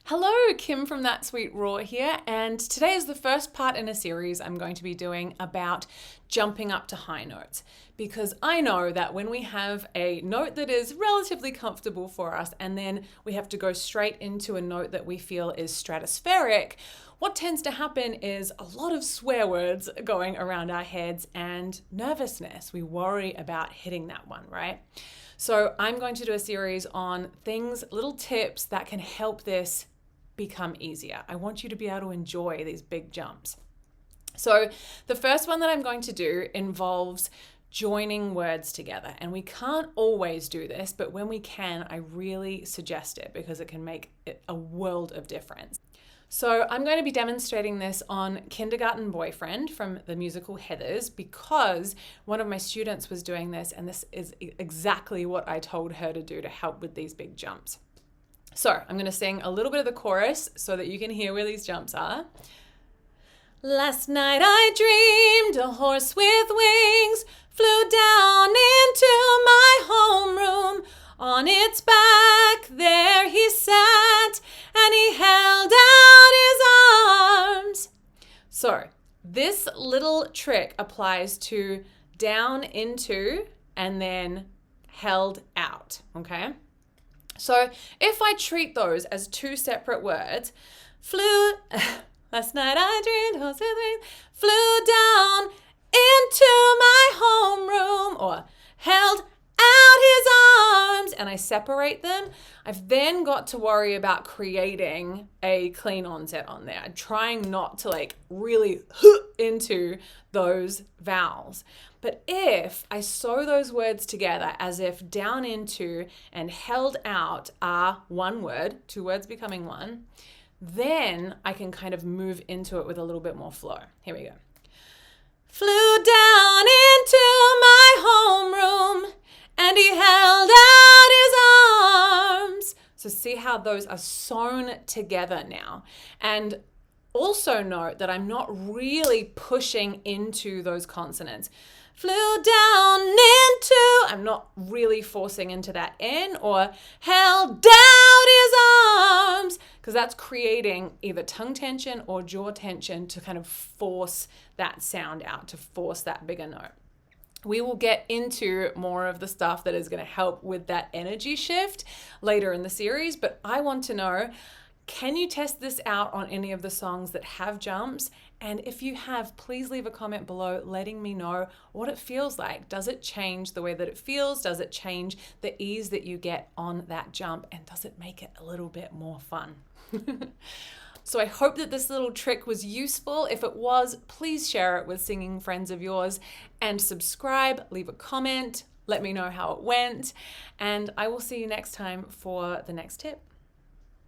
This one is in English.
Hello, Kim from That Sweet Raw here, and today is the first part in a series I'm going to be doing about jumping up to high notes, because I know that when we have a note that is relatively comfortable for us and then we have to go straight into a note that we feel is stratospheric, what tends to happen is a lot of swear words going around our heads and nervousness. We worry about hitting that one, right? So I'm going to do a series on things, little tips that can help this become easier. I want you to be able to enjoy these big jumps. So the first one that I'm going to do involves joining words together. And we can't always do this, but when we can, I really suggest it because it can make it a world of difference. So I'm going to be demonstrating this on Kindergarten Boyfriend from the musical Heathers because one of my students was doing this, and this is exactly what I told her to do to help with these big jumps. So I'm going to sing a little bit of the chorus so that you can hear where these jumps are. Last night I dreamed a horse with wings flew down into my homeroom. On its back there he sat and he held out his arms. So this little trick applies to down into and then held out, okay? So if I treat those as two separate words, last night I dreamed horse with wings flew down into my homeroom, or held out his arms, and I separate them, I've then got to worry about creating a clean onset on there. I'm trying not to really into those vowels. But if I sew those words together as if down into and held out are one word, two words becoming one, then I can kind of move into it with a little bit more flow. Here we go. Flew down into my homeroom and he held out his arms. So see how those are sewn together now. And also note that I'm not really pushing into those consonants. Flew down into, I'm not really forcing into that N, or held out his arms, because that's creating either tongue tension or jaw tension to kind of force that sound out, to force that bigger note. We will get into more of the stuff that is going to help with that energy shift later in the series, but I want to know, can you test this out on any of the songs that have jumps? And if you have, please leave a comment below letting me know what it feels like. Does it change the way that it feels? Does it change the ease that you get on that jump? And does it make it a little bit more fun? So I hope that this little trick was useful. If it was, please share it with singing friends of yours and subscribe, leave a comment, let me know how it went. And I will see you next time for the next tip.